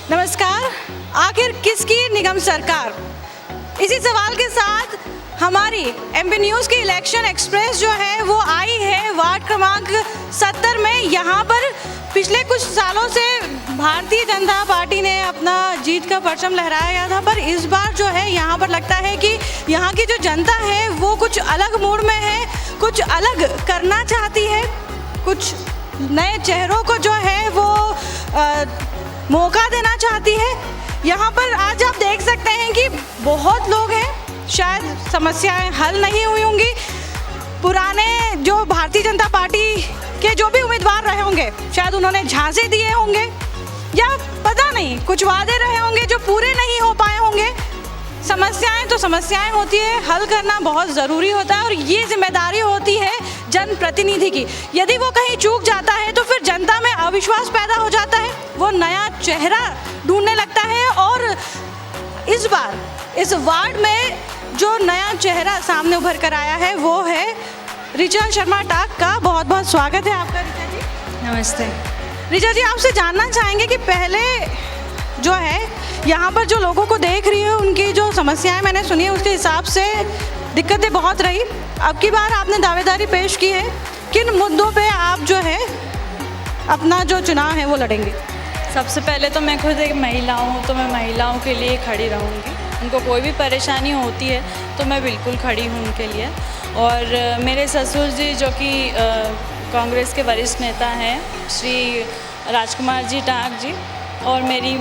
नमस्कार। आखिर किसकी निगम सरकार, इसी सवाल के साथ हमारी एमपी न्यूज़ की इलेक्शन एक्सप्रेस जो है वो आई है वार्ड क्रमांक 70 में। यहाँ पर पिछले कुछ सालों से भारतीय जनता पार्टी ने अपना जीत का परचम लहराया था, पर इस बार जो है यहाँ पर लगता है कि यहाँ की जो जनता है वो कुछ अलग मूड में है, कुछ अलग करना चाहती है, कुछ नए चेहरों को जो है वो मौका देना चाहती है। यहाँ पर आज आप देख सकते हैं कि बहुत लोग हैं, शायद समस्याएं हल नहीं हुई होंगी। पुराने जो भारतीय जनता पार्टी के जो भी उम्मीदवार रहे होंगे, शायद उन्होंने झांसे दिए होंगे या पता नहीं कुछ वादे रहे होंगे जो पूरे नहीं हो पाए होंगे। समस्याएं तो समस्याएं होती है, हल करना बहुत ज़रूरी होता है और ये जिम्मेदारी होती है जनप्रतिनिधि की। यदि वो कहीं चूक जाता है तो फिर जनता में अविश्वास पैदा हो जाता है, वो नया चेहरा ढूंढने लगता है। और इस बार इस वार्ड में जो नया चेहरा सामने उभर कर आया है वो है ऋचा शर्मा टाक का। बहुत बहुत स्वागत है आपका ऋचा जी। नमस्ते। ऋचा जी, आपसे जानना चाहेंगे कि पहले जो है यहाँ पर जो लोगों को देख रही है उनकी जो समस्याएं मैंने सुनी है उसके हिसाब से दिक्कतें बहुत रही। अब की बार आपने दावेदारी पेश की है, किन मुद्दों पे आप जो है अपना जो चुनाव है वो लड़ेंगे? सबसे पहले तो मैं खुद एक महिला हूँ, तो मैं महिलाओं के लिए खड़ी रहूँगी। उनको कोई भी परेशानी होती है तो मैं बिल्कुल खड़ी हूँ उनके लिए। और मेरे ससुर जी जो कि कांग्रेस के वरिष्ठ नेता हैं, श्री राजकुमार जी टाक जी, और मेरी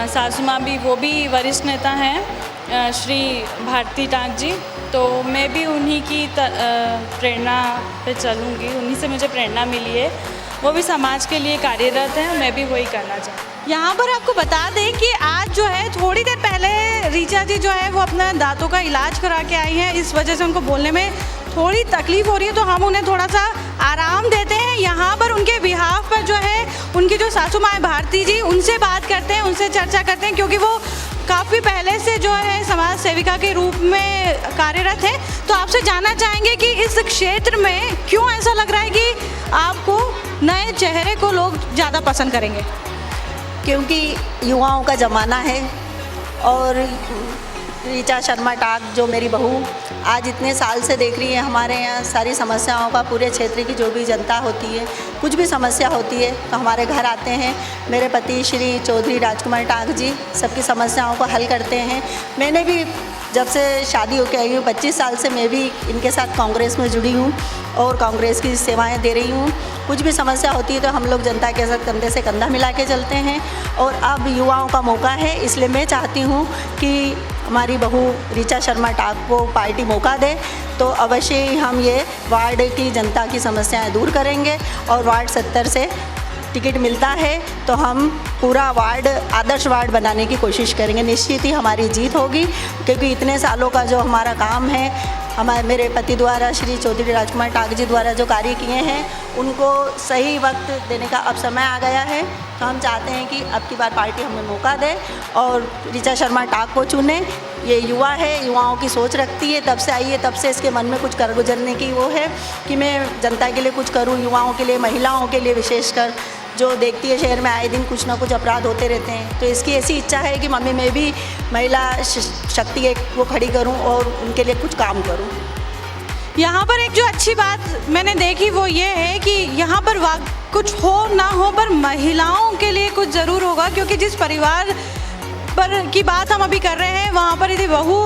सासू माँ भी, वो भी वरिष्ठ नेता हैं, श्री भारती टाक जी। तो मैं भी उन्हीं की प्रेरणा पे चलूँगी, उन्हीं से मुझे प्रेरणा मिली है। वो भी समाज के लिए कार्यरत हैं, मैं भी वही करना चाहती हूँ। यहाँ पर आपको बता दें कि आज जो है थोड़ी देर पहले ऋचा जी जो है वो अपना दांतों का इलाज करा के आई हैं, इस वजह से उनको बोलने में थोड़ी तकलीफ हो रही है, तो हम उन्हें थोड़ा सा आराम देते हैं। यहाँ पर उनके बिहाफ पर जो है उनकी जो सासू माँ भारती जी, उनसे बात करते हैं, उनसे चर्चा करते हैं, क्योंकि वो काफ़ी पहले से जो है समाज सेविका के रूप में कार्यरत है। तो आपसे जानना चाहेंगे कि इस क्षेत्र में क्यों ऐसा लग रहा है कि आपको नए चेहरे को लोग ज़्यादा पसंद करेंगे? क्योंकि युवाओं का ज़माना है और ऋचा शर्मा टाक जो मेरी बहू आज इतने साल से देख रही है हमारे यहाँ सारी समस्याओं का, पूरे क्षेत्र की जो भी जनता होती है, कुछ भी समस्या होती है तो हमारे घर आते हैं। मेरे पति श्री चौधरी राजकुमार टाक जी सबकी समस्याओं को हल करते हैं। मैंने भी जब से शादी होकर आई हूँ 25 साल से मैं भी इनके साथ कांग्रेस में जुड़ी हूँ और कांग्रेस की सेवाएं दे रही हूँ। कुछ भी समस्या होती है तो हम लोग जनता के साथ कंधे से कंधा मिला के चलते हैं और अब युवाओं का मौका है, इसलिए मैं चाहती हूँ कि हमारी बहू ऋचा शर्मा टाक को पार्टी मौका दे तो अवश्य ही हम ये वार्ड की जनता की समस्याएं दूर करेंगे। और वार्ड 70 से टिकट मिलता है तो हम पूरा वार्ड आदर्श वार्ड बनाने की कोशिश करेंगे। निश्चित ही हमारी जीत होगी, क्योंकि इतने सालों का जो हमारा काम है, मेरे पति द्वारा श्री चौधरी राजकुमार टाक जी द्वारा जो कार्य किए हैं उनको सही वक्त देने का अब समय आ गया है। तो हम चाहते हैं कि अब की बार पार्टी हमें मौका दे और ऋचा शर्मा टाक को चुने। ये युवा है, युवाओं की सोच रखती है, तब से आई है, तब से इसके मन में कुछ कर गुजरने की वो है कि मैं जनता के लिए कुछ करूं, युवाओं के लिए, महिलाओं के लिए विशेषकर, जो देखती है शहर में आए दिन कुछ ना कुछ अपराध होते रहते हैं। तो इसकी ऐसी इच्छा है कि मम्मी मैं भी महिला शक्ति एक वो खड़ी करूं और उनके लिए कुछ काम करूं। यहाँ पर एक जो अच्छी बात मैंने देखी वो ये है कि यहाँ पर कुछ हो ना हो पर महिलाओं के लिए कुछ ज़रूर होगा, क्योंकि जिस परिवार पर की बात हम अभी कर रहे हैं वहाँ पर यदि बहू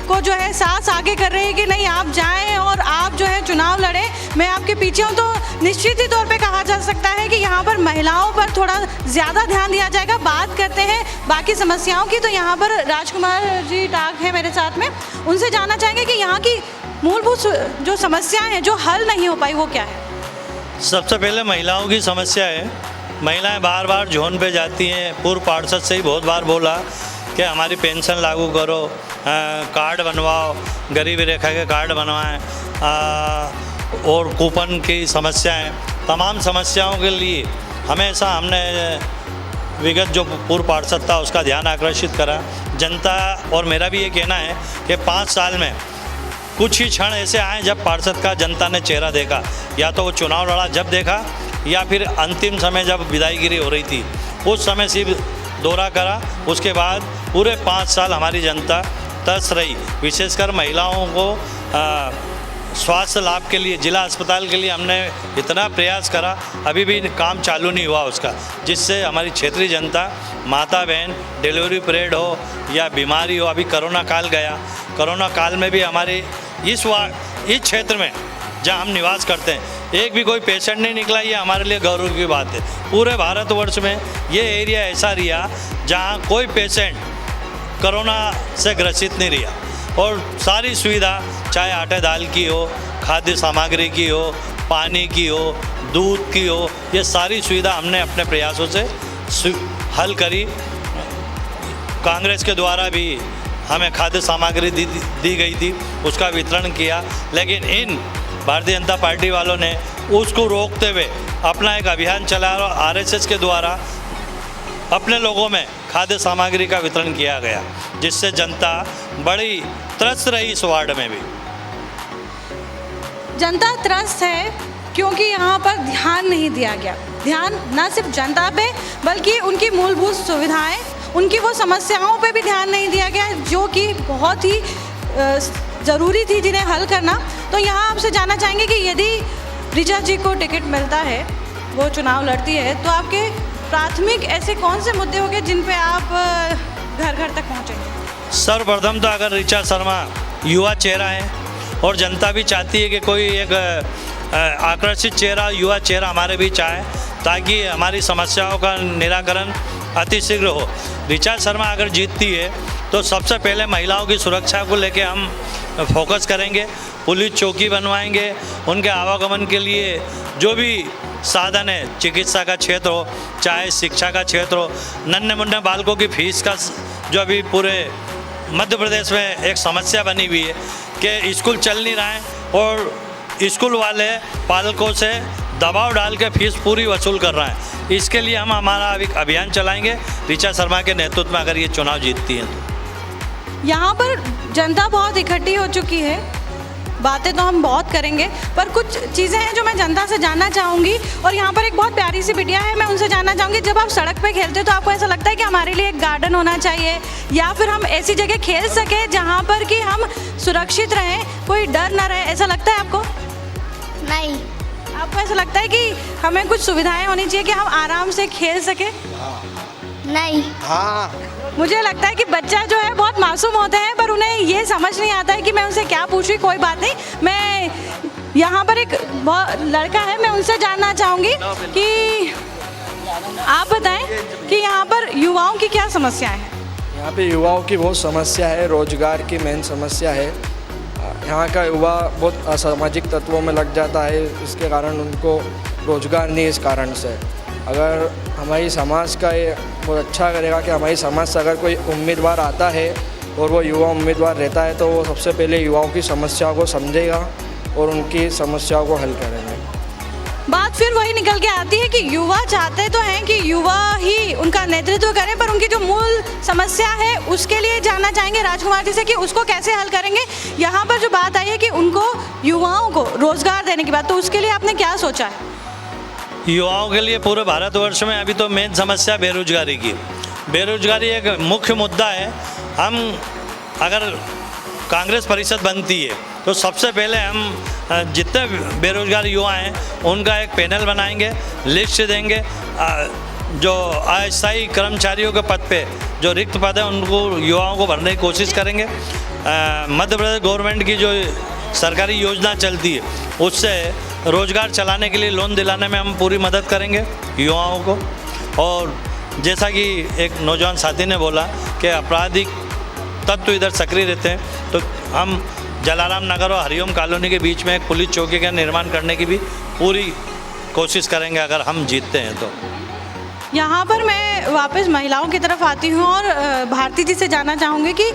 को जो है सास आगे कर रही है कि नहीं आप जाएं और आप जो है चुनाव लड़ें, मैं आपके पीछे हूँ, तो निश्चित ही तौर पे कहा जा सकता है कि यहाँ पर महिलाओं पर थोड़ा ज़्यादा ध्यान दिया जाएगा। बात करते हैं बाकी समस्याओं की, तो यहाँ पर राजकुमार जी टाक है मेरे साथ में, उनसे जानना चाहेंगे कि यहाँ की मूलभूत जो समस्याएं हैं जो हल नहीं हो पाई वो क्या है? सबसे पहले महिलाओं की समस्या है। महिलाएं बार बार जोन पे जाती हैं। पूर्व पार्षद से ही बहुत बार बोला कि हमारी पेंशन लागू करो, कार्ड बनवाओ, गरीबी रेखा के कार्ड बनवाएं, और कूपन की समस्याएं, तमाम समस्याओं के लिए हमेशा हमने विगत जो पूर्व पार्षद था उसका ध्यान आकर्षित करा जनता। और मेरा भी ये कहना है कि 5 साल में कुछ ही क्षण ऐसे आए जब पार्षद का जनता ने चेहरा देखा, या तो वो चुनाव लड़ा जब देखा, या फिर अंतिम समय जब विदाईगिरी हो रही थी उस समय सिर्फ दौरा करा। उसके बाद पूरे 5 साल हमारी जनता तरस रही, विशेषकर महिलाओं को स्वास्थ्य लाभ के लिए जिला अस्पताल के लिए हमने इतना प्रयास करा, अभी भी काम चालू नहीं हुआ उसका, जिससे हमारी क्षेत्रीय जनता, माता बहन डिलीवरी पीरियड हो या बीमारी हो, अभी कोरोना काल गया, कोरोना काल में भी हमारे इस क्षेत्र में जहां हम निवास करते हैं एक भी कोई पेशेंट नहीं निकला। ये हमारे लिए गौरव की बात है। पूरे भारतवर्ष में ये एरिया ऐसा रहा जहां कोई पेशेंट कोरोना से ग्रसित नहीं रहा, और सारी सुविधा चाहे आटे दाल की हो, खाद्य सामग्री की हो, पानी की हो, दूध की हो, ये सारी सुविधा हमने अपने प्रयासों से हल करी। कांग्रेस के द्वारा भी हमें खाद्य सामग्री दी गई थी, उसका वितरण किया, लेकिन इन भारतीय जनता पार्टी वालों ने उसको रोकते हुए अपना एक अभियान चलाया और आरएसएस के द्वारा अपने लोगों में खाद्य सामग्री का वितरण किया गया, जिससे जनता बड़ी त्रस्त रही। इस वार्ड में भी जनता त्रस्त है क्योंकि यहाँ पर ध्यान नहीं दिया गया। ध्यान न सिर्फ जनता पे बल्कि उनकी मूलभूत सुविधाएं, उनकी वो समस्याओं पे भी ध्यान नहीं दिया गया जो कि बहुत ही ज़रूरी थी जिन्हें हल करना। तो यहाँ आपसे जानना चाहेंगे कि यदि ऋचा जी को टिकट मिलता है, वो चुनाव लड़ती है, तो आपके प्राथमिक ऐसे कौन से मुद्दे होंगे जिन पे आप घर घर तक पहुँचेंगे? सर्वप्रथम तो अगर ऋचा शर्मा युवा चेहरा है और जनता भी चाहती है कि कोई एक आकर्षित चेहरा, युवा चेहरा हमारे बीच आए ताकि हमारी समस्याओं का निराकरण अतिशीघ्र हो। ऋचा शर्मा अगर जीतती है तो सबसे पहले महिलाओं की सुरक्षा को लेकर हम फोकस करेंगे, पुलिस चौकी बनवाएंगे, उनके आवागमन के लिए जो भी साधन है, चिकित्सा का क्षेत्र हो चाहे शिक्षा का क्षेत्र हो, नन्हे मुन्ने बालकों की फीस का जो अभी पूरे मध्य प्रदेश में एक समस्या बनी हुई है कि स्कूल चल नहीं रहा है और स्कूल वाले पालकों से दबाव डाल के फीस पूरी वसूल कर रहा है। इसके लिए हम हमारा अभियान चलाएंगे ऋचा शर्मा के नेतृत्व में अगर ये चुनाव जीतती है तो। यहाँ पर जनता बहुत इकट्ठी हो चुकी है, बातें तो हम बहुत करेंगे, पर कुछ चीज़ें हैं जो मैं जनता से जानना चाहूँगी। और यहाँ पर एक बहुत प्यारी सी बिटिया है, मैं उनसे जानना चाहूँगी, जब आप सड़क पे खेलते हो तो आपको ऐसा लगता है कि हमारे लिए एक गार्डन होना चाहिए या फिर हम ऐसी जगह खेल सकें जहाँ पर कि हम सुरक्षित रहें, कोई डर ना रहे, ऐसा लगता है आपको? नहीं। आपको ऐसा लगता है कि हमें कुछ सुविधाएं होनी चाहिए कि हम आराम से खेल सकें? नहीं। हाँ। मुझे लगता है कि बच्चा जो है बहुत मासूम होते हैं, पर उन्हें ये समझ नहीं आता है कि मैं उनसे क्या पूछूं। कोई बात नहीं, मैं यहाँ पर एक लड़का है, मैं उनसे जानना चाहूँगी कि आप बताएं कि यहाँ पर युवाओं की क्या समस्याएं हैं? यहाँ पे युवाओं की बहुत समस्या है, रोजगार की मेन समस्या है। यहाँ का युवा बहुत असामाजिक तत्वों में लग जाता है, इसके कारण उनको रोजगार नहीं। इस कारण से अगर हमारी समाज का ये बहुत अच्छा करेगा कि हमारी समाज से अगर कोई उम्मीदवार आता है और वो युवा उम्मीदवार रहता है तो वो सबसे पहले युवाओं की समस्याओं को समझेगा और उनकी समस्याओं को हल करेंगे। बात फिर वही निकल के आती है कि युवा चाहते तो हैं कि युवा ही उनका नेतृत्व करें, पर उनकी जो मूल समस्या है उसके लिए जानना चाहेंगे राजकुमार जी से कि उसको कैसे हल करेंगे। यहाँ पर जो बात आई है कि उनको युवाओं को रोजगार देने की बात, तो उसके लिए आपने क्या सोचा है? युवाओं के लिए पूरे भारतवर्ष में अभी तो मेन समस्या बेरोजगारी की। बेरोजगारी एक मुख्य मुद्दा है। हम अगर कांग्रेस परिषद बनती है तो सबसे पहले हम जितने बेरोजगार युवा हैं उनका एक पैनल बनाएंगे, लिस्ट देंगे, जो अस्थायी कर्मचारियों के पद पे जो रिक्त पद है उनको युवाओं को भरने की कोशिश करेंगे। मध्य प्रदेश गवर्नमेंट की जो सरकारी योजना चलती है उससे रोजगार चलाने के लिए लोन दिलाने में हम पूरी मदद करेंगे युवाओं को। और जैसा कि एक नौजवान साथी ने बोला कि आपराधिक तत्व इधर सक्रिय रहते हैं, तो हम जलाराम नगर और हरिओम कॉलोनी के बीच में एक पुलिस चौकी का निर्माण करने की भी पूरी कोशिश करेंगे अगर हम जीतते हैं तो। यहाँ पर मैं वापस महिलाओं की तरफ आती हूँ और भारती जी से जानना चाहूँगी कि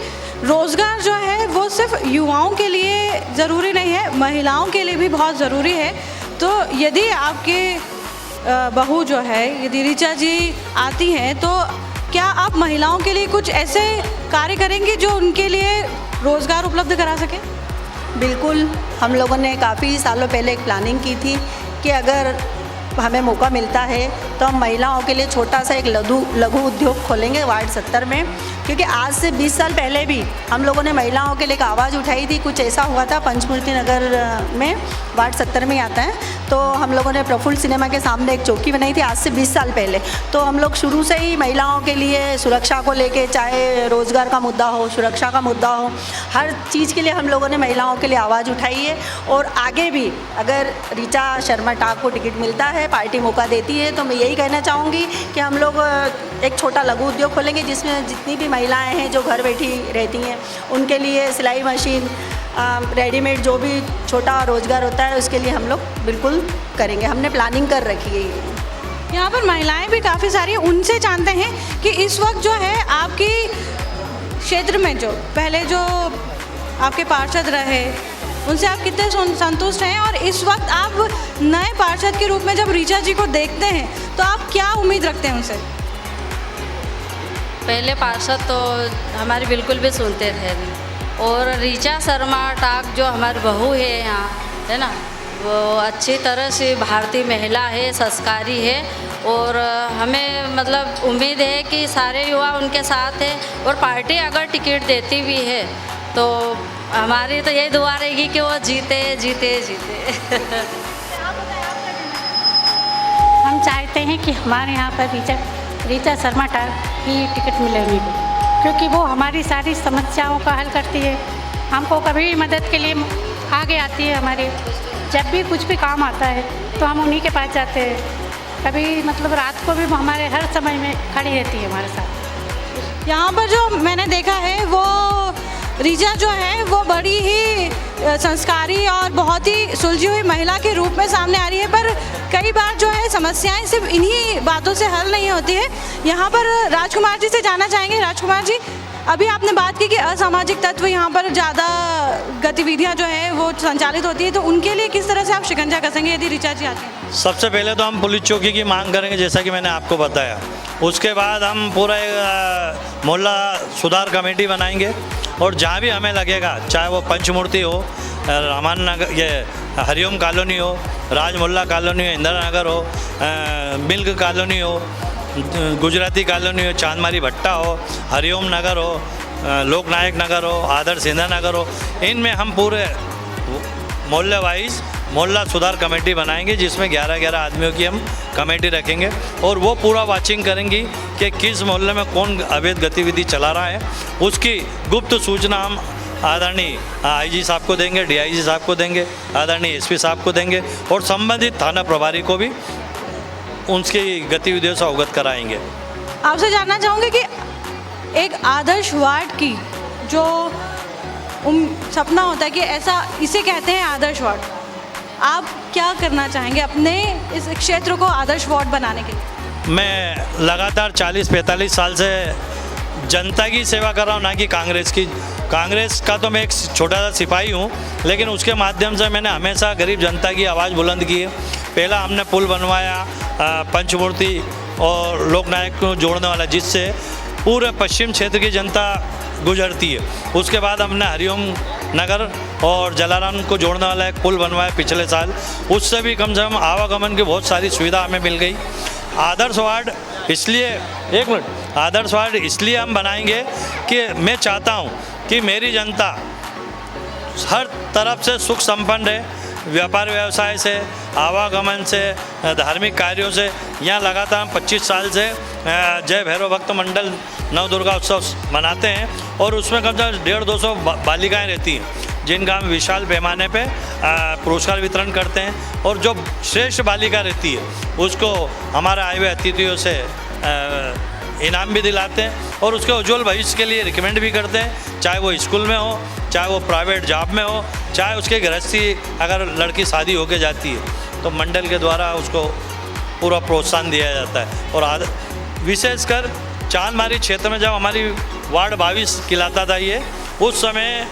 रोज़गार जो है वो सिर्फ युवाओं के लिए ज़रूरी नहीं है, महिलाओं के लिए भी बहुत ज़रूरी है। तो यदि आपके बहू जो है यदि ऋचा जी आती हैं तो क्या आप महिलाओं के लिए कुछ ऐसे कार्य करेंगे जो उनके लिए रोज़गार उपलब्ध करा सके? बिल्कुल, हम लोगों ने काफ़ी सालों पहले एक प्लानिंग की थी कि अगर हमें मौका मिलता है तो हम महिलाओं के लिए छोटा सा एक लघु उद्योग खोलेंगे वार्ड 70 में, क्योंकि आज से 20 साल पहले भी हम लोगों ने महिलाओं के लिए एक आवाज़ उठाई थी। कुछ ऐसा हुआ था पंचमूर्ति नगर में, वार्ड 70 में आता है, तो हम लोगों ने प्रफुल्ल सिनेमा के सामने एक चौकी बनाई थी आज से 20 साल पहले। तो हम लोग शुरू से ही महिलाओं के लिए सुरक्षा को लेके, चाहे रोज़गार का मुद्दा हो, सुरक्षा का मुद्दा हो, हर चीज़ के लिए हम लोगों ने महिलाओं के लिए आवाज़ उठाई है। और आगे भी अगर ऋचा शर्मा टाक को टिकट मिलता है, पार्टी मौका देती है, तो मैं यही कहना चाहूँगी कि हम लोग एक छोटा लघु उद्योग खोलेंगे जिसमें जितनी भी महिलाएं हैं जो घर बैठी रहती हैं उनके लिए सिलाई मशीन, रेडीमेड जो भी छोटा रोज़गार होता है उसके लिए हम लोग बिल्कुल करेंगे। हमने प्लानिंग कर रखी है। यहाँ पर महिलाएं भी काफ़ी सारी, उनसे जानते हैं कि इस वक्त जो है आपकी क्षेत्र में जो पहले जो आपके पार्षद रहे उनसे आप कितने संतुष्ट हैं, और इस वक्त आप नए पार्षद के रूप में जब ऋचा जी को देखते हैं तो आप क्या उम्मीद रखते हैं उनसे? पहले पार्षद तो हमारी बिल्कुल भी सुनते थे नहीं, और ऋचा शर्मा टाक जो हमारी बहू है यहाँ, है ना, वो अच्छी तरह से भारतीय महिला है, संस्कारी है, और हमें मतलब उम्मीद है कि सारे युवा उनके साथ है, और पार्टी अगर टिकट देती भी है तो हमारी तो यही दुआ रहेगी कि वो जीते जीते जीते। हम चाहते हैं कि हमारे यहाँ पर ऋचा शर्मा टाक की टिकट मिले उन्हीं को, क्योंकि वो हमारी सारी समस्याओं का हल करती है। हमको कभी भी मदद के लिए आगे आती है। हमारे जब भी कुछ भी काम आता है तो हम उन्हीं के पास जाते हैं। कभी मतलब रात को भी हमारे हर समय में खड़ी रहती है हमारे साथ। यहाँ पर जो मैंने देखा है वो ऋचा जो है वो बड़ी ही संस्कारी और बहुत ही सुलझी हुई महिला के रूप में सामने आ रही है, पर कई बार जो है समस्याएं सिर्फ इन्हीं बातों से हल नहीं होती है। यहाँ पर राजकुमार जी से जानना चाहेंगे। राजकुमार जी, अभी आपने बात की कि असामाजिक तत्व यहाँ पर ज़्यादा गतिविधियाँ जो है वो संचालित होती है, तो उनके लिए किस तरह से आप शिकंजा कसेंगे यदि ऋचा जी आती हैं? सबसे पहले तो हम पुलिस चौकी की मांग करेंगे, जैसा कि मैंने आपको बताया। उसके बाद हम पूरा एक मोहल्ला सुधार कमेटी बनाएंगे, और जहाँ भी हमें लगेगा, चाहे वो पंचमूर्ति हो, रामान नगर, ये हरिओम कॉलोनी हो, राज मोहल्ला कॉलोनी हो, इंदिरा नगर हो, मिल्क कॉलोनी हो, गुजराती कॉलोनी हो, चांदमारी भट्टा हो, हरिओम नगर हो, लोकनायक नगर हो, आदर्श इंदिरा नगर हो, इनमें हम पूरे मोहल्ले वाइज मोहल्ला सुधार कमेटी बनाएंगे, जिसमें 11-11 आदमियों की हम कमेटी रखेंगे, और वो पूरा वाचिंग करेंगी कि किस मोहल्ले में कौन अवैध गतिविधि चला रहा है। उसकी गुप्त सूचना हम आदरणीय आईजी साहब को देंगे, डीआईजी साहब को देंगे, आदरणीय एसपी साहब को देंगे, और संबंधित थाना प्रभारी को भी उनकी गतिविधियों से अवगत कराएंगे। आपसे जानना चाहूँगी कि एक आदर्श वार्ड की जो सपना होता है कि ऐसा, इसे कहते हैं आदर्श वार्ड, आप क्या करना चाहेंगे अपने इस क्षेत्र को आदर्श वार्ड बनाने के लिए? मैं लगातार 40-45 साल से जनता की सेवा कर रहा हूँ, ना कि कांग्रेस की। कांग्रेस का तो मैं एक छोटा सा सिपाही हूँ, लेकिन उसके माध्यम से मैंने हमेशा गरीब जनता की आवाज़ बुलंद की है। पहला हमने पुल बनवाया पंचमूर्ति और लोकनायक को जोड़ने वाला, जिससे पूरे पश्चिम क्षेत्र की जनता गुजरती है। उसके बाद हमने हरिओम नगर और जलाराम को जोड़ने वाला एक पुल बनवाया पिछले साल, उससे भी कम से कम आवागमन की बहुत सारी सुविधा हमें मिल गई। आदर्श वार्ड इसलिए, एक मिनट, आदर्श वार्ड इसलिए हम बनाएंगे कि मैं चाहता हूँ कि मेरी जनता हर तरफ से सुख संपन्न है, व्यापार व्यवसाय से, आवागमन से, धार्मिक कार्यों से। यहाँ लगातार 25 साल से जय भैरव भक्त मंडल नव दुर्गा उत्सव मनाते हैं, और उसमें कम से कम 150-200 बालिकाएँ रहती हैं, जिनका हम विशाल पैमाने पे पुरस्कार वितरण करते हैं, और जो श्रेष्ठ बालिका रहती है उसको हमारे आए हुए अतिथियों से इनाम भी दिलाते हैं, और उसके उज्ज्वल भविष्य के लिए रिकमेंड भी करते हैं, चाहे वो स्कूल में हो, चाहे वो प्राइवेट जॉब में हो, चाहे उसके गृहस्थी अगर लड़की शादी होके जाती है तो मंडल के द्वारा उसको पूरा प्रोत्साहन दिया जाता है। और विशेषकर चांदमारी क्षेत्र में जब हमारी वार्ड 22 कहलाता था, ये उस समय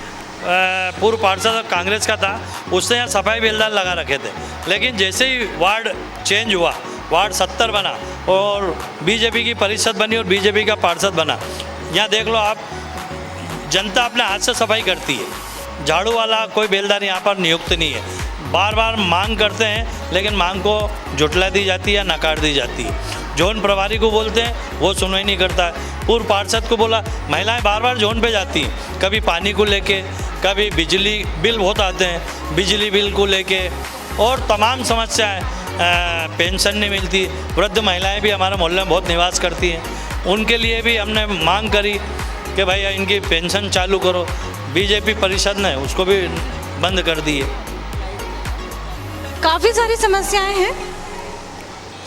पूर्व पार्षद कांग्रेस का था, उसने यहाँ सफाई बेलदार लगा रखे थे, लेकिन जैसे ही वार्ड चेंज हुआ वार्ड 70 बना और बीजेपी की परिषद बनी और बीजेपी का पार्षद बना। यहाँ देख लो आप, जनता अपने हाथ से सफाई करती है। झाड़ू वाला कोई बेलदार यहाँ पर नियुक्त नहीं है। बार बार मांग करते हैं लेकिन मांग को झुठला दी जाती है, नकार दी जाती है। जोन प्रभारी को बोलते हैं वो सुनवाई नहीं करता है। पूर्व पार्षद को बोला, महिलाएं बार बार जोन पे जाती हैं, कभी पानी को लेके, कभी बिजली बिल बहुत आते हैं, बिजली बिल को लेके और तमाम समस्याएं, पेंशन नहीं मिलती। वृद्ध महिलाएं भी हमारे मोहल्ले में बहुत निवास करती हैं, उनके लिए भी हमने मांग करी कि भाई इनकी पेंशन चालू करो। बीजेपी परिषद ने उसको भी बंद कर दी है। काफ़ी सारी समस्याएं हैं,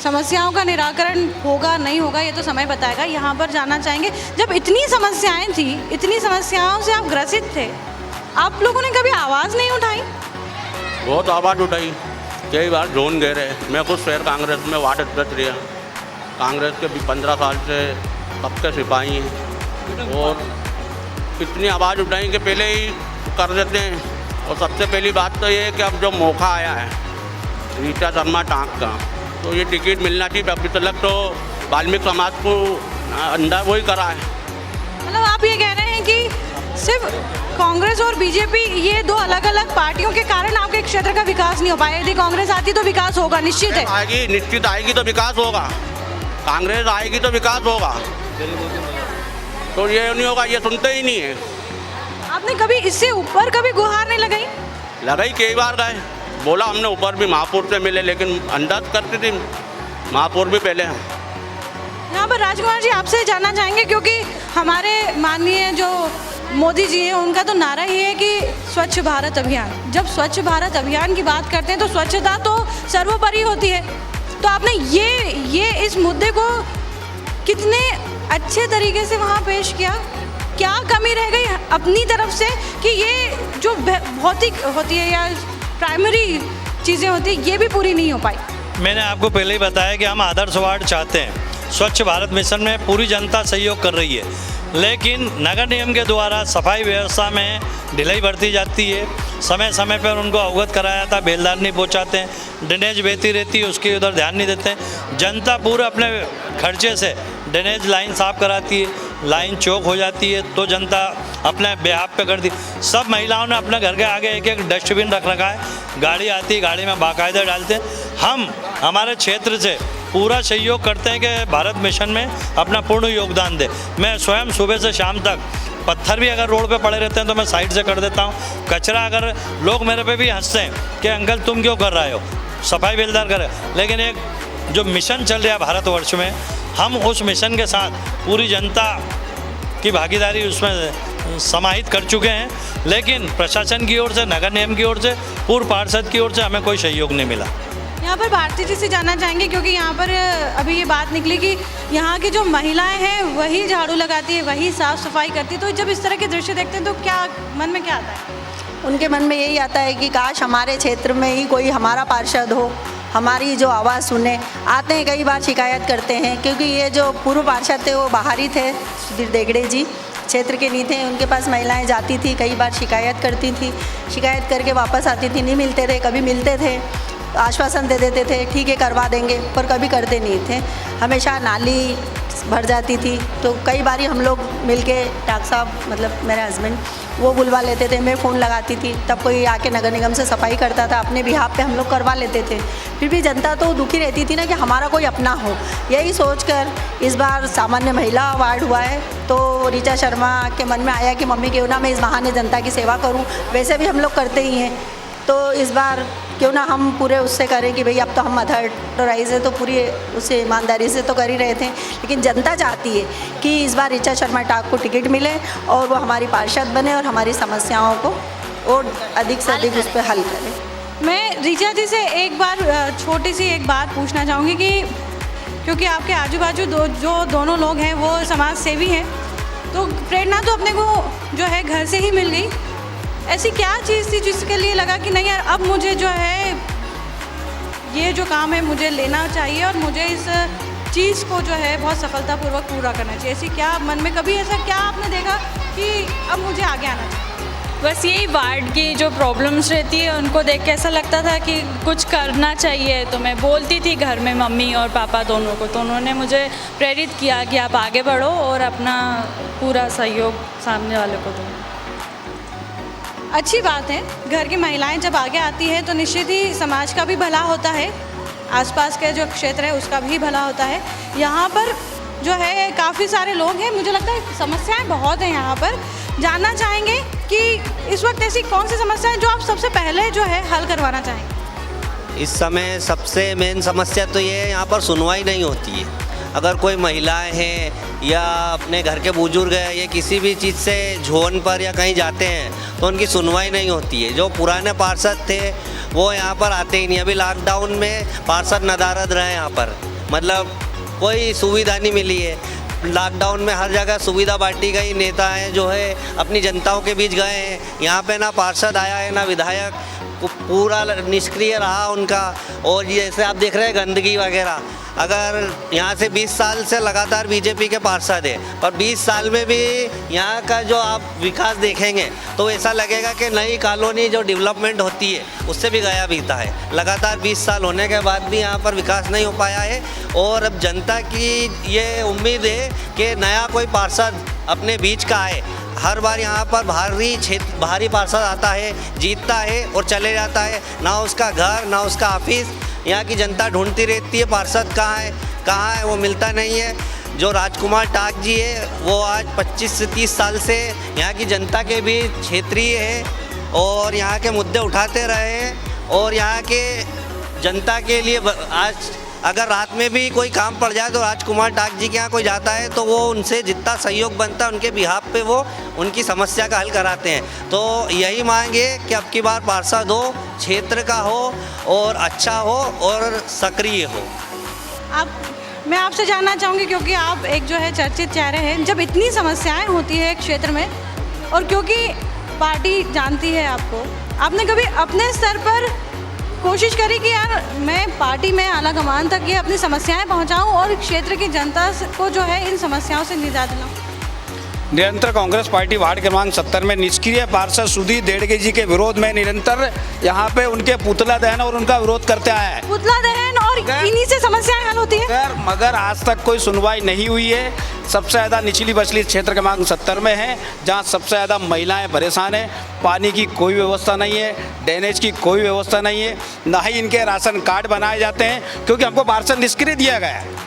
समस्याओं का निराकरण होगा नहीं होगा ये तो समय बताएगा। यहाँ पर जानना चाहेंगे, जब इतनी समस्याएं थी, इतनी समस्याओं से आप ग्रसित थे, आप लोगों ने कभी आवाज़ नहीं उठाई? बहुत आवाज़ उठाई, कई बार जोन गए रहे। मैं खुद शहर कांग्रेस में वार्ड अध्यक्ष रहा, कांग्रेस के भी 15 साल से कब के सिपाही हैं और इतनी आवाज़ उठाई कि पहले ही कर देते हैं। और सबसे पहली बात तो ये है कि अब जो मौका आया है रीचा शर्मा टाँक का, तो ये टिकट मिलना चाहिए। अभी तक तो वाल्मीकि समाज को अंदर वही करा है। मतलब आप ये कह रहे हैं कि सिर्फ कांग्रेस और बीजेपी ये दो अलग अलग पार्टियों के कारण आपके क्षेत्र का विकास नहीं हो पाया? यदि कांग्रेस आती तो विकास होगा, निश्चित है। आएगी, निश्चित आएगी तो विकास होगा। कांग्रेस आएगी तो विकास होगा, तो ये नहीं होगा, ये सुनते ही नहीं है। आपने कभी इससे ऊपर कभी गुहार नहीं लगाई? लगाई, कई बार गए, बोला हमने ऊपर भी महापौर से मिले, लेकिन अंदाज करती थी महापौर भी पहले। यहाँ पर राजकुमार जी आपसे जानना चाहेंगे, क्योंकि हमारे माननीय जो मोदी जी हैं उनका तो नारा ही है कि स्वच्छ भारत अभियान। जब स्वच्छ भारत अभियान की बात करते हैं तो स्वच्छता तो सर्वोपरि होती है। तो आपने ये इस मुद्दे को कितने अच्छे तरीके से वहाँ पेश किया? क्या कमी रह गई अपनी तरफ से कि ये जो भौतिक होती है या प्राइमरी चीज़ें होती हैं ये भी पूरी नहीं हो पाई? मैंने आपको पहले ही बताया कि हम आदर्श वार्ड चाहते हैं। स्वच्छ भारत मिशन में पूरी जनता सहयोग कर रही है, लेकिन नगर निगम के द्वारा सफाई व्यवस्था में ढिलाई बरती जाती है। समय समय पर उनको अवगत कराया जाता, बेलदार नहीं पहुँचाते हैं, ड्रेनेज बहती रहती है उसके उधर ध्यान नहीं देते हैं। जनता पूरे अपने खर्चे से ड्रेनेज लाइन साफ़ कराती है, लाइन चौक हो जाती है तो जनता अपने बेहाब पे कर दी। सब महिलाओं ने अपने घर के आगे एक एक डस्टबिन रख रखा है, गाड़ी आती है, गाड़ी में बाकायदा डालते हैं। हम हमारे क्षेत्र से पूरा सहयोग करते हैं कि भारत मिशन में अपना पूर्ण योगदान दे। मैं स्वयं सुबह से शाम तक पत्थर भी अगर रोड पे पड़े रहते हैं तो मैं साइड से कर देता हूँ। कचरा अगर लोग मेरे पे भी हंसते हैं कि अंकल तुम क्यों कर रहे हो, सफाई बेलदार करे, लेकिन एक जो मिशन चल रहा है भारतवर्ष में, हम उस मिशन के साथ पूरी जनता की भागीदारी उसमें समाहित कर चुके हैं। लेकिन प्रशासन की ओर से, नगर निगम की ओर से, पूर्व पार्षद की ओर से हमें कोई सहयोग नहीं मिला। यहाँ पर भारती जी से जानना चाहेंगे, क्योंकि यहाँ पर अभी ये बात निकली कि यहाँ की जो महिलाएं हैं वही झाड़ू लगाती है, वही साफ़ सफाई करती है। तो जब इस तरह के दृश्य देखते हैं तो क्या मन में क्या आता है? उनके मन में यही आता है कि काश हमारे क्षेत्र में ही कोई हमारा पार्षद हो, हमारी जो आवाज़ सुने। आते हैं, कई बार शिकायत करते हैं, क्योंकि ये जो पूर्व पार्षद थे वो बाहरी थे, सुधीर देगड़े जी क्षेत्र के नहीं थे। उनके पास महिलाएं जाती थी, कई बार शिकायत करती थी, शिकायत करके वापस आती थी, नहीं मिलते थे। कभी मिलते थे आश्वासन दे देते थे ठीक है करवा देंगे, पर कभी करते नहीं थे। हमेशा नाली भर जाती थी, तो कई बार हम लोग मिलके डॉक्टर साहब, मतलब मेरे हस्बैंड, वो बुलवा लेते थे, मैं फ़ोन लगाती थी, तब कोई आके नगर निगम से सफाई करता था, अपने बिहाफ पे हम लोग करवा लेते थे। फिर भी जनता तो दुखी रहती थी ना कि हमारा कोई अपना हो। यही सोचकर इस बार सामान्य महिला अवार्ड हुआ है, तो रीचा शर्मा के मन में आया कि मम्मी क्यों ना मैं इस बहाने जनता की सेवा करूं। वैसे भी हम लोग करते ही हैं, तो इस बार क्यों ना हम पूरे उससे करें कि भाई अब तो हम अथॉराइज है तो पूरी उसे ईमानदारी से तो कर ही रहे थे। लेकिन जनता चाहती है कि इस बार रीचा शर्मा टाक को टिकट मिले और वो हमारी पार्षद बने और हमारी समस्याओं को और अधिक से अधिक उस पर हल करें। मैं रीचा जी से एक बार छोटी सी एक बात पूछना चाहूँगी कि क्योंकि आपके आजू बाजू जो दोनों लोग हैं वो समाज सेवी हैं, तो प्रेरणा तो अपने को जो है घर से ही मिल गई। ऐसी क्या चीज़ थी जिसके लिए लगा कि नहीं यार अब मुझे जो है ये जो काम है मुझे लेना चाहिए और मुझे इस चीज़ को जो है बहुत सफलतापूर्वक पूरा करना चाहिए? ऐसी क्या मन में कभी ऐसा क्या आपने देखा कि अब मुझे आगे आना चाहिए? बस यही वार्ड की जो प्रॉब्लम्स रहती है उनको देख के ऐसा लगता था कि कुछ करना चाहिए, तो मैं बोलती थी घर में मम्मी और पापा दोनों को, तो उन्होंने मुझे प्रेरित किया कि आप आगे बढ़ो और अपना पूरा सहयोग सामने वाले को दो। अच्छी बात है, घर की महिलाएं जब आगे आती है तो निश्चित ही समाज का भी भला होता है, आसपास के जो क्षेत्र है उसका भी भला होता है। यहाँ पर जो है काफ़ी सारे लोग हैं, मुझे लगता है समस्याएं बहुत हैं यहाँ पर। जानना चाहेंगे कि इस वक्त ऐसी कौन सी समस्या है जो आप सबसे पहले जो है हल करवाना चाहेंगे? इस समय सबसे मेन समस्या तो ये है, यहाँ पर सुनवाई नहीं होती है। अगर कोई महिलाएं हैं या अपने घर के बुजुर्ग हैं, ये किसी भी चीज़ से झोन पर या कहीं जाते हैं तो उनकी सुनवाई नहीं होती है। जो पुराने पार्षद थे वो यहाँ पर आते ही नहीं। अभी लॉकडाउन में पार्षद नदारद रहे यहाँ पर, मतलब कोई सुविधा नहीं मिली है। लॉकडाउन में हर जगह सुविधा बांटी गई, नेता हैं जो है अपनी जनताओं के बीच गए हैं, यहाँ पे ना पार्षद आया है ना विधायक, पूरा निष्क्रिय रहा उनका। और जैसे आप देख रहे हैं गंदगी वगैरह, अगर यहाँ से 20 साल से लगातार बीजेपी के पार्षद है और 20 साल में भी यहाँ का जो आप विकास देखेंगे तो ऐसा लगेगा कि नई कॉलोनी जो डेवलपमेंट होती है उससे भी गया बीता है। लगातार 20 साल होने के बाद भी यहाँ पर विकास नहीं हो पाया है। और अब जनता की ये उम्मीद है कि नया कोई पार्षद अपने बीच का आए। हर बार यहाँ पर भारी पार्षद आता है, जीतता है और चले जाता है, ना उसका घर ना उसका ऑफिस। यहाँ की जनता ढूंढती रहती है पार्षद कहाँ है, वो मिलता नहीं है। जो राजकुमार टाक जी है वो आज 25 से 30 साल से यहाँ की जनता के बीच क्षेत्रीय है और यहाँ के मुद्दे उठाते रहे हैं। और यहाँ के जनता के लिए आज अगर रात में भी कोई काम पड़ जाए तो राजकुमार टाक जी के यहाँ कोई जाता है तो वो उनसे जितना सहयोग बनता है उनके बिहाफ पे वो उनकी समस्या का हल कराते हैं। तो यही मांग है कि अब की बार पार्षद हो, क्षेत्र का हो और अच्छा हो और सक्रिय हो। मैं आपसे जानना चाहूँगी, क्योंकि आप एक जो है चर्चित चेहरे हैं, जब इतनी समस्याएं होती है एक क्षेत्र में और क्योंकि पार्टी जानती है आपको, आपने कभी अपने स्तर पर कोशिश करी कि यार मैं पार्टी में आला कमान तक ये अपनी समस्याएं पहुंचाऊं और क्षेत्र की जनता को जो है इन समस्याओं से निजात दिलाऊं? निरंतर कांग्रेस पार्टी वार्ड क्रमांक 70 में निष्क्रिय पार्षद सुधीर देड़गे जी के विरोध में निरंतर यहाँ पे उनके पुतला दहन और उनका विरोध करते आए हैं। पुतला दहन और इन्हीं से समस्याएं हल होती है मगर आज तक कोई सुनवाई नहीं हुई है। सबसे ज़्यादा निचली बछली क्षेत्र क्रमांक 70 में है, जहाँ सबसे ज़्यादा महिलाएं परेशान हैं। पानी की कोई व्यवस्था नहीं है, ड्रेनेज की कोई व्यवस्था नहीं है, ना ही इनके राशन कार्ड बनाए जाते हैं क्योंकि हमको पार्षद निष्क्रिय दिया गया है।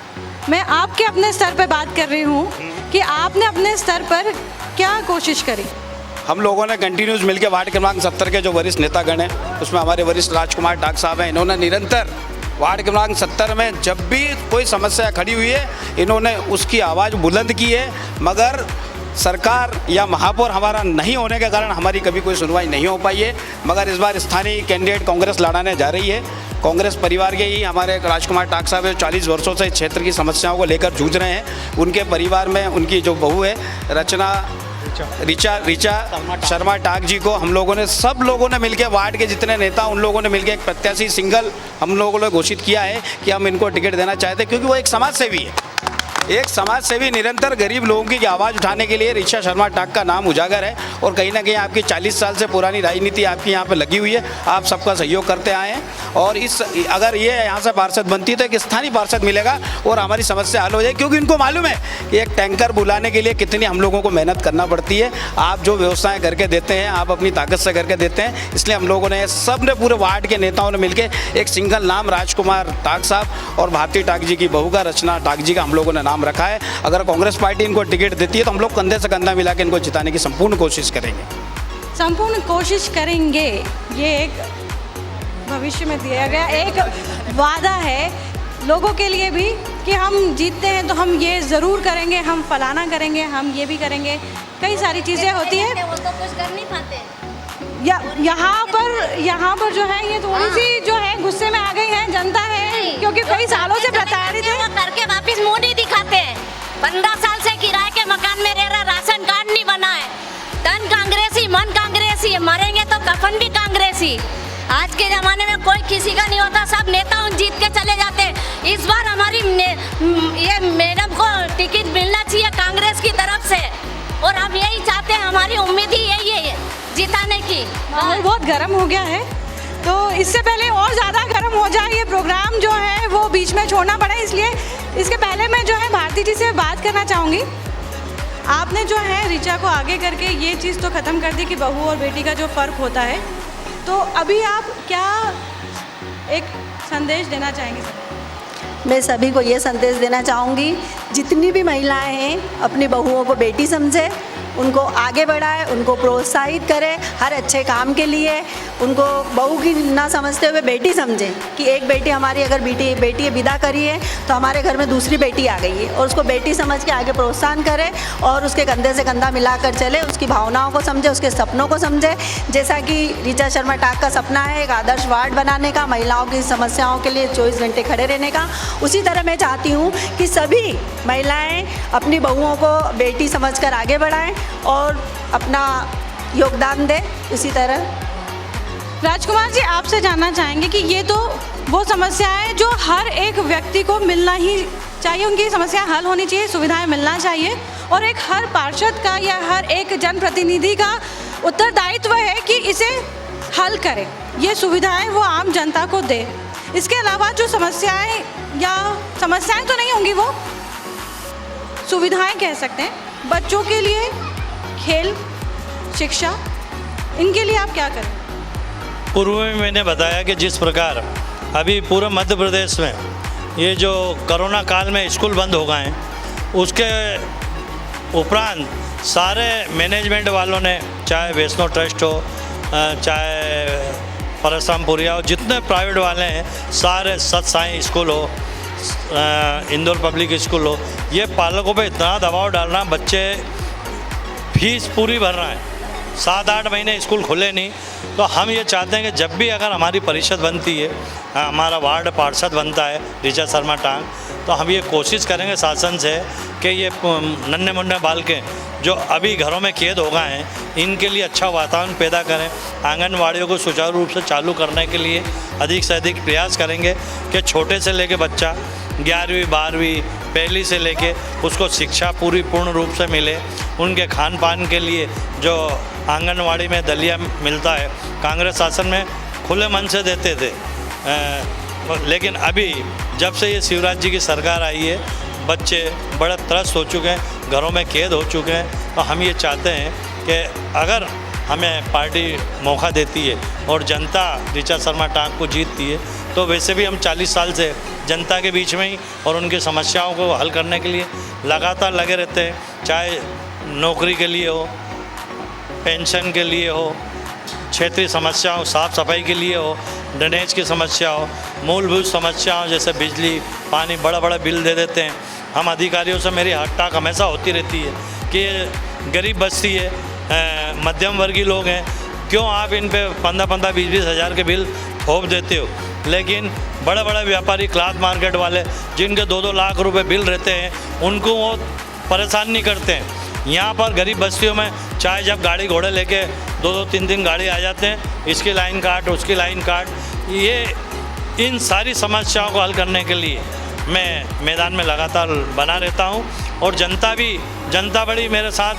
मैं आपके अपने स्तर पर बात कर रही हूँ कि आपने अपने स्तर पर क्या कोशिश करी? हम लोगों ने कंटिन्यूस मिलकर वार्ड क्रमांक 70 के जो वरिष्ठ नेतागण हैं उसमें हमारे वरिष्ठ राजकुमार टाक साहब हैं, इन्होंने निरंतर वार्ड क्रमांक 70 में जब भी कोई समस्या खड़ी हुई है इन्होंने उसकी आवाज़ बुलंद की है। मगर सरकार या महापौर हमारा नहीं होने के कारण हमारी कभी कोई सुनवाई नहीं हो पाई है। मगर इस बार स्थानीय कैंडिडेट कांग्रेस लड़ाने जा रही है। कांग्रेस परिवार के ही हमारे राजकुमार टाक साहब 40 वर्षों से क्षेत्र की समस्याओं को लेकर जूझ रहे हैं। उनके परिवार में उनकी जो बहू है ऋचा शर्मा टाक जी को हम लोगों ने सब लोगों ने मिलकर वार्ड के जितने नेता उन लोगों ने मिलकर एक प्रत्याशी सिंगल हम लोगों ने घोषित किया है कि हम इनको टिकट देना चाहते हैं क्योंकि वो एक समाज सेवी है। एक समाज सेवी निरंतर गरीब लोगों की आवाज़ उठाने के लिए ऋचा शर्मा टाक का नाम उजागर है और कहीं ना कहीं आपकी 40 साल से पुरानी राजनीति आपकी यहाँ पे लगी हुई है। आप सबका सहयोग करते आए हैं और अगर ये यहाँ से पार्षद बनती है तो एक स्थानीय पार्षद मिलेगा और हमारी समस्या हल हो जाएगी क्योंकि इनको मालूम है कि एक टैंकर बुलाने के लिए कितनी हम लोगों को मेहनत करना पड़ती है। आप जो व्यवस्थाएँ करके देते हैं आप अपनी ताकत से करके देते हैं, इसलिए हम लोगों ने सब ने पूरे वार्ड के नेताओं ने मिलकर एक सिंगल नाम राजकुमार टाक साहब और भारती टाक जी की बहू का रचना टाक जी का हम लोगों ने नाम रखा है। अगर कांग्रेस पार्टी इनको टिकट देती है तो हम लोग कंधे से कंधा मिला के इनको जिताने की संपूर्ण कोशिश करेंगे। संपूर्ण कोशिश करेंगे, ये एक भविष्य में दिया गया एक वादा है लोगों के लिए भी कि हम जीतते हैं तो हम ये ज़रूर करेंगे, हम फलाना करेंगे, हम ये भी करेंगे। कई सारी चीज़ें होती हैं। वो तो कुछ कर नहीं पाते। यहाँ पर जो है ये थोड़ी सी जो है गुस्से में आ गई है जनता है क्योंकि कई सालों से प्रताड़ित है। करके वापस मुंह नहीं दिखाते। 15 साल से किराए के मकान में रह रहा, राशन कार्ड नहीं बना है। तन कांग्रेसी मन कांग्रेसी, मरेंगे तो कफन भी कांग्रेसी। आज के ज़माने में कोई किसी का नहीं होता, सब नेता जीत के चले जाते। इस बार हमारी ये मैडम को टिकट मिलना चाहिए कांग्रेस की तरफ से और हम यही चाहते हैं। हमारी उम्मीद ही यही है जिताने माहौल बहुत गर्म हो गया है, तो इससे पहले और ज़्यादा गर्म हो जाए ये प्रोग्राम जो है वो बीच में छोड़ना पड़ा, इसलिए इसके पहले मैं जो है भारती जी से बात करना चाहूँगी। आपने जो है ऋचा को आगे करके ये चीज़ तो ख़त्म कर दी कि बहू और बेटी का जो फ़र्क होता है, तो अभी आप क्या एक संदेश देना चाहेंगे? मैं सभी को ये संदेश देना चाहूँगी, जितनी भी महिलाएं हैं अपनी बहुओं को बेटी समझे, उनको आगे बढ़ाए, उनको प्रोत्साहित करें हर अच्छे काम के लिए, उनको बहू की ना समझते हुए बेटी समझें कि एक बेटी हमारी अगर बेटी विदा करी है तो हमारे घर में दूसरी बेटी आ गई है, और उसको बेटी समझ के आगे प्रोत्साहन करें और उसके कंधे से कंधा मिलाकर चले, उसकी भावनाओं को समझे, उसके सपनों को समझे। जैसा कि ऋचा शर्मा टाक का सपना है एक आदर्श वार्ड बनाने का, महिलाओं की समस्याओं के लिए 24 घंटे खड़े रहने का, उसी तरह मैं चाहती हूँ कि सभी महिलाएँ अपनी बहुओं को बेटी समझकर आगे बढ़ाएं और अपना योगदान दें। इसी तरह राजकुमार जी, आपसे जानना चाहेंगे कि ये तो वो समस्या है जो हर एक व्यक्ति को मिलना ही चाहिए, उनकी समस्या हल होनी चाहिए, सुविधाएं मिलना चाहिए, और एक हर पार्षद का या हर एक जनप्रतिनिधि का उत्तरदायित्व है कि इसे हल करे, ये सुविधाएं वो आम जनता को दे। इसके अलावा जो समस्याएं या समस्याएं तो नहीं होंगी, वो सुविधाएं कह सकते हैं बच्चों के लिए, खेल, शिक्षा, इनके लिए आप क्या करें? पूर्व में मैंने बताया कि जिस प्रकार अभी पूरे मध्य प्रदेश में ये जो कोरोना काल में स्कूल बंद हो गए हैं, उसके उपरांत सारे मैनेजमेंट वालों ने, चाहे वैष्णो ट्रस्ट हो, चाहे परसरामपुरिया हो, जितने प्राइवेट वाले हैं, सारे सत साई स्कूल हो, इंदौर पब्लिक स्कूल हो, ये पालकों पे इतना दबाव डाल रहा है, बच्चे फीस पूरी भर रहे हैं, 7-8 महीने स्कूल खुले नहीं। तो हम ये चाहते हैं कि जब भी अगर हमारी परिषद बनती है, हमारा वार्ड पार्षद बनता है ऋचा शर्मा टांग, तो हम ये कोशिश करेंगे शासन से कि ये नन्हे मुन्ने बालके जो अभी घरों में कैद हो गए हैं, इनके लिए अच्छा वातावरण पैदा करें। आंगनवाड़ियों को सुचारू रूप से चालू करने के लिए अधिक से अधिक प्रयास करेंगे कि छोटे से लेके बच्चा 11वीं 12वीं पहली से लेके उसको शिक्षा पूरी पूर्ण रूप से मिले। उनके खान पान के लिए जो आंगनवाड़ी में दलिया मिलता है, कांग्रेस शासन में खुले मन से देते थे, लेकिन अभी जब से ये शिवराज जी की सरकार आई है, बच्चे बड़े त्रस्त हो चुके हैं, घरों में कैद हो चुके हैं। तो हम ये चाहते हैं कि अगर हमें पार्टी मौका देती है और जनता ऋचा शर्मा टांग को जीतती है, तो वैसे भी हम 40 साल से जनता के बीच में ही और उनकी समस्याओं को हल करने के लिए लगातार लगे रहते हैं, चाहे नौकरी के लिए हो, पेंशन के लिए हो, क्षेत्रीय समस्याओं, साफ़ सफाई के लिए हो, ड्रेनेज की समस्या हो, मूलभूत समस्याओं जैसे बिजली, पानी, बड़ा बड़ा बिल दे देते हैं। हम अधिकारियों से मेरी हकटाक हमेशा होती रहती है कि ये गरीब बस्ती है, मध्यम वर्गीय लोग हैं, क्यों आप इन पे 15-15, 20-20 हज़ार के बिल थोप देते हो। लेकिन बड़े बड़े व्यापारी, क्लॉथ मार्केट वाले, जिनके 2-2 लाख रुपए बिल रहते हैं, उनको वो परेशान नहीं करते हैं। यहाँ पर गरीब बस्तियों में चाहे जब गाड़ी घोड़े लेके 2-2, 3-3 गाड़ी आ जाते हैं, इसकी लाइन काट, उसकी लाइन काट, ये इन सारी समस्याओं को हल करने के लिए मैं मैदान में लगातार बना रहता हूँ। और जनता बड़ी मेरे साथ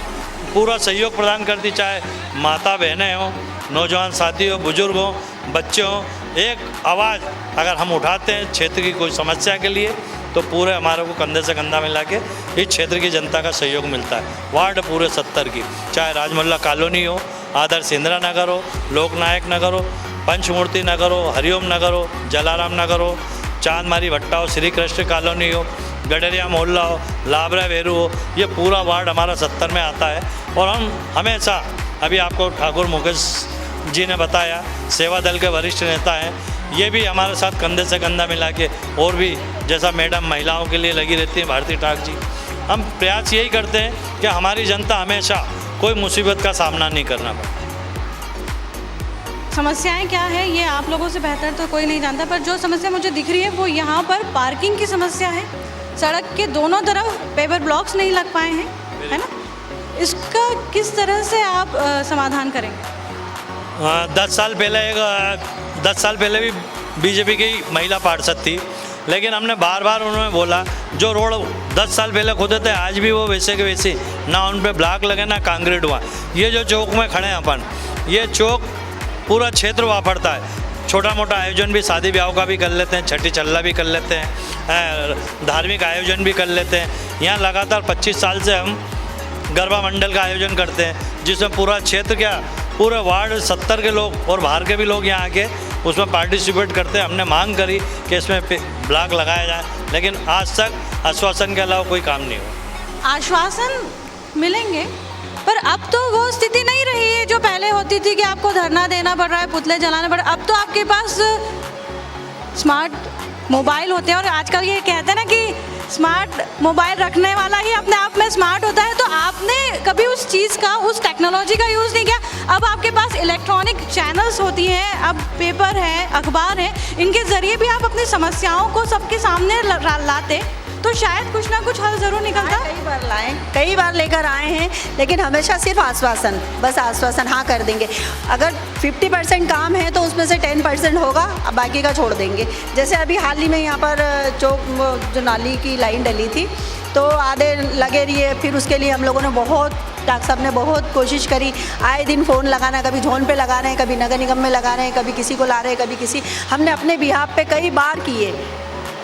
पूरा सहयोग प्रदान करती, चाहे माता बहनें हों, नौजवान साथी हो, बुजुर्ग हों, बच्चे हों। एक आवाज़ अगर हम उठाते हैं क्षेत्र की कोई समस्या के लिए, तो पूरे हमारे को कंधे से कंधा मिला के इस क्षेत्र की जनता का सहयोग मिलता है। वार्ड पूरे 70 की, चाहे राजमोहल्ला कॉलोनी हो, आदर्श इंदिरा नगर हो, लोकनायक नगर हो, पंचमूर्ति नगर हो, हरिओम नगर हो, जलाराम नगर हो, चांदमारी भट्टा हो, श्री कृष्ण कॉलोनी हो, गडरिया मोहल्ला हो, लाबरा वेरू हो, ये पूरा वार्ड हमारा 70 में आता है। और हम हमेशा, अभी आपको ठाकुर मुकेश जी ने बताया, सेवा दल के वरिष्ठ नेता हैं, ये भी हमारे साथ कंधे से कंधा मिला के, और भी जैसा मैडम महिलाओं के लिए लगी रहती हैं भारती टाक जी, हम प्रयास यही करते हैं कि हमारी जनता हमेशा कोई मुसीबत का सामना नहीं करना पड़े। समस्याएं क्या है ये आप लोगों से बेहतर तो कोई नहीं जानता, पर जो समस्या मुझे दिख रही है वो यहाँ पर पार्किंग की समस्या है। सड़क के दोनों तरफ पेवर ब्लॉक्स नहीं लग पाए हैं, है ना? इसका किस तरह से आप समाधान करेंगे? 10 साल पहले भी बीजेपी की महिला पार्षद थी, लेकिन हमने बार बार उन्होंने बोला, जो रोड 10 साल पहले खोदे थे आज भी वो वैसे के वैसे, ना उन पे ब्लॉक लगे ना कंक्रीट हुआ। ये जो चौक में खड़े हैं अपन, ये चौक पूरा क्षेत्र वापरता है। छोटा मोटा आयोजन भी, शादी ब्याह का भी कर लेते हैं, छठी चल्ला भी कर लेते हैं, धार्मिक आयोजन भी कर लेते हैं। यहाँ लगातार 25 साल से हम गरबा मंडल का आयोजन करते हैं, जिसमें पूरा क्षेत्र क्या, पूरे वार्ड 70 के लोग और बाहर के भी लोग यहाँ आके उसमें पार्टिसिपेट करते हैं। हमने मांग करी कि इसमें ब्लॉक लगाया जाए, लेकिन आज तक आश्वासन के अलावा कोई काम नहीं हुआ। आश्वासन मिलेंगे, पर अब तो वो स्थिति नहीं रही है जो पहले होती थी कि आपको धरना देना पड़ रहा है, पुतले जलाना पड़ रहा है। अब तो आपके पास स्मार्ट मोबाइल होते हैं, और आजकल ये कहते हैं ना कि स्मार्ट मोबाइल रखने वाला ही अपने आप में स्मार्ट होता है। तो आपने कभी उस चीज़ का, उस टेक्नोलॉजी का यूज़ नहीं किया। अब आपके पास इलेक्ट्रॉनिक चैनल्स होती हैं, अब पेपर है, अखबार है, इनके ज़रिए भी आप अपनी समस्याओं को सबके सामने लाते तो शायद कुछ ना कुछ हल ज़रूर निकलता। कई बार लेकर आए हैं, लेकिन हमेशा सिर्फ आश्वासन, बस आश्वासन, हाँ कर देंगे। अगर 50% काम है तो उसमें से 10% होगा, बाकी का छोड़ देंगे। जैसे अभी हाल ही में यहाँ पर जो नाली की लाइन डली थी, तो आधे लगे रही है, फिर उसके लिए हम लोगों ने डॉक्टर साहब ने बहुत कोशिश करी। आए दिन फ़ोन लगाना, कभी जोन पे लगा रहे हैं, कभी नगर निगम में लगा रहे हैं, कभी किसी को ला रहे हैं, कभी किसी, हमने अपने बिहाफ पे कई बार किए।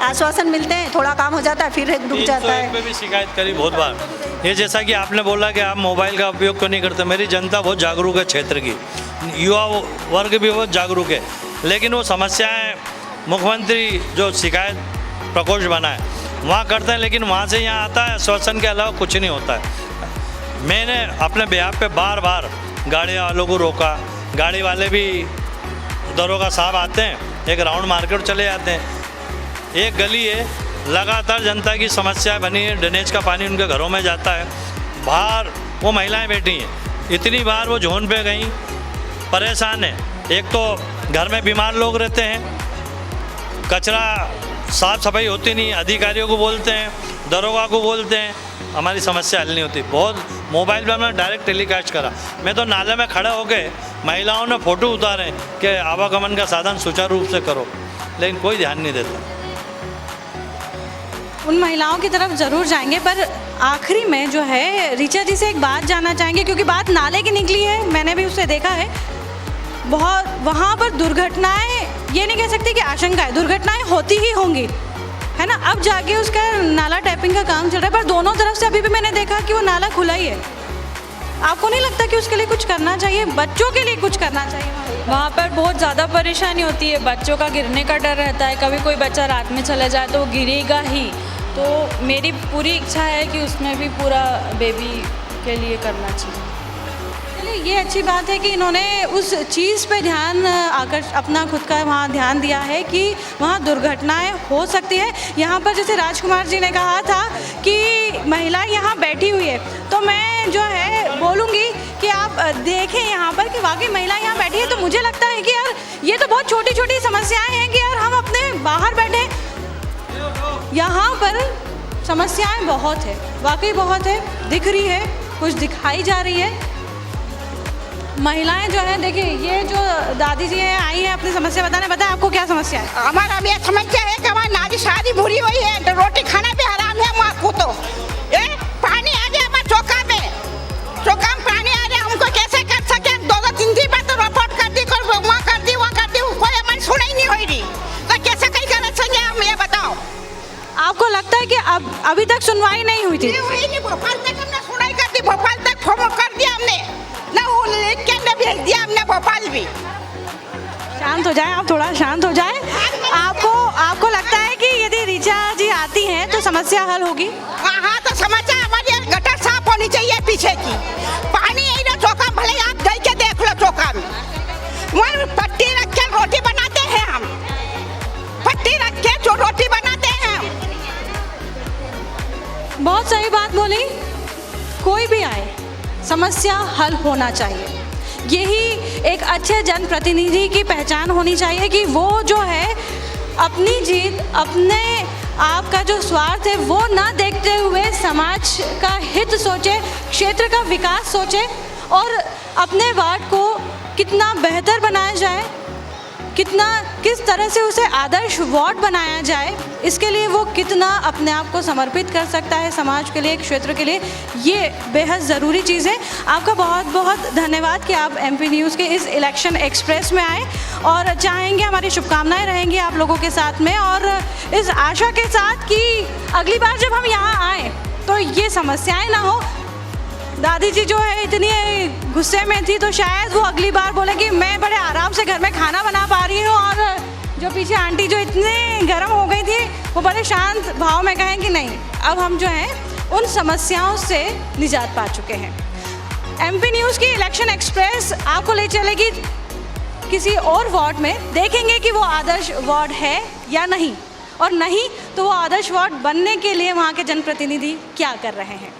आश्वासन मिलते हैं, थोड़ा काम हो जाता है, फिर रुक जाता है। पे भी शिकायत करी बहुत बार। ये जैसा कि आपने बोला कि आप मोबाइल का उपयोग क्यों नहीं करते, मेरी जनता बहुत जागरूक है, क्षेत्र की युवा वर्ग भी बहुत जागरूक है, लेकिन वो समस्याएं मुख्यमंत्री जो शिकायत प्रकोष्ठ बना है वहाँ करते हैं, लेकिन वहाँ से यहाँ आता है, आश्वासन के अलावा कुछ नहीं होता है। मैंने अपने बिहाफ पे बार बार गाड़ी वालों को रोका, गाड़ी वाले भी, दरोगा साहब आते हैं, एक राउंड मार्केट चले जाते हैं। एक गली है, लगातार जनता की समस्या बनी है, ड्रेनेज का पानी उनके घरों में जाता है, बाहर वो महिलाएं बैठी हैं। इतनी बार वो जोन पे गई, परेशान है। एक तो घर में बीमार लोग रहते हैं, कचरा साफ सफाई होती नहीं, अधिकारियों को बोलते हैं, दरोगा को बोलते हैं, हमारी समस्या हल नहीं होती। बहुत मोबाइल पर हमने डायरेक्ट टेलीकास्ट करा, मैं तो नाले में खड़े होकर महिलाओं ने फ़ोटो उतारे कि आवागमन का साधन सुचारू रूप से करो, लेकिन कोई ध्यान नहीं देता। उन महिलाओं की तरफ ज़रूर जाएंगे, पर आखिरी में जो है ऋचा जी से एक बात जानना चाहेंगे, क्योंकि बात नाले की निकली है, मैंने भी उससे देखा है बहुत, वहाँ पर दुर्घटनाएं, ये नहीं कह सकते कि आशंका है, दुर्घटनाएं होती ही होंगी, है ना। अब जाके उसका नाला टैपिंग का काम चल रहा है, पर दोनों तरफ से अभी भी मैंने देखा कि वो नाला खुला ही है। आपको नहीं लगता कि उसके लिए कुछ करना चाहिए, बच्चों के लिए कुछ करना चाहिए? वहाँ पर बहुत ज़्यादा परेशानी होती है, बच्चों का गिरने का डर रहता है, कभी कोई बच्चा रात में चला जाए तो वो गिरेगा ही। तो मेरी पूरी इच्छा है कि उसमें भी पूरा बेबी के लिए करना चाहिए। चलिए, ये अच्छी बात है कि इन्होंने उस चीज़ पे ध्यान अपना खुद का वहाँ ध्यान दिया है कि वहाँ दुर्घटनाएं हो सकती है। यहाँ पर जैसे राजकुमार जी ने कहा था कि महिला यहाँ बैठी हुई है, तो मैं जो है बोलूँगी कि आप देखें यहाँ पर कि वाकई महिला यहाँ बैठी है। तो मुझे लगता है कि यार ये तो बहुत छोटी छोटी समस्याएं हैं कि यार हम अपने बाहर बैठे, यहाँ पर समस्याएं बहुत है, वाकई बहुत है, दिख रही है, कुछ दिखाई जा रही है। महिलाएं जो है, देखिए ये जो दादी जी हैं आई हैं अपनी समस्या बताने, बताएं आपको क्या समस्या है? हमारा भी समस्या है कि हमारी नारी शादी बुरी हुई है, तो रोटी खाना भी हराम है माँ को। तो पानी आ गया हमारे चौका में पानी आ गया, हमको कैसे कर सके? 2-3 बार तो रिपोर्ट कर दी, वहाँ कर दी, कोई हमारी सुनाई नहीं हो रही, तो कैसे कहीं कर सकेंगे हम, ये बताओ। आपको लगता है कि अभी तक सुनवाई नहीं हुई थी? भोपाल तक हमने सुनाई कर दी, भोपाल तक फोन कर दिया हमने, ना वो लिख के भेज दिया हमने भोपाल भी। शांत हो जाए आप, थोड़ा शांत हो जाए। आपको लगता है कि यदि ऋचा जी आती हैं तो समस्या हल होगी? हाँ, तो समस्या हमारी गटर साफ होनी चाहिए पीछे की। पानी यही ना चौका, भले आप दे के देख लो चौका में, वहाँ पट्टी रख के रोटी बनाते हैं हम, पट्टी रख के जो रोटी बनाते हैं हम। बहुत सही बात बोली, कोई भी आए समस्या हल होना चाहिए। यही एक अच्छे जनप्रतिनिधि की पहचान होनी चाहिए कि वो जो है अपनी जीत, अपने आप का जो स्वार्थ है वो ना देखते हुए समाज का हित सोचे, क्षेत्र का विकास सोचे और अपने वार्ड को कितना बेहतर बनाया जाए किस तरह से उसे आदर्श वार्ड बनाया जाए, इसके लिए वो कितना अपने आप को समर्पित कर सकता है समाज के लिए, क्षेत्र के लिए, ये बेहद ज़रूरी चीज़ है। आपका बहुत बहुत धन्यवाद कि आप MP न्यूज़ के इस इलेक्शन एक्सप्रेस में आए, और चाहेंगे, हमारी शुभकामनाएं रहेंगी आप लोगों के साथ में, और इस आशा के साथ कि अगली बार जब हम यहाँ आएँ तो ये समस्याएं ना हो। दादी जी जो है इतनी गुस्से में थी, तो शायद वो अगली बार बोले कि मैं बड़े आराम से घर में खाना बना पा रही हूँ, और जो पीछे आंटी जो इतने गर्म हो गई थी वो बड़े शांत भाव में कहें कि नहीं, अब हम जो हैं उन समस्याओं से निजात पा चुके हैं। MP न्यूज़ की इलेक्शन एक्सप्रेस आपको ले चलेगी किसी और वार्ड में, देखेंगे कि वो आदर्श वार्ड है या नहीं, और नहीं तो वो आदर्श वार्ड बनने के लिए वहाँ के जनप्रतिनिधि क्या कर रहे हैं।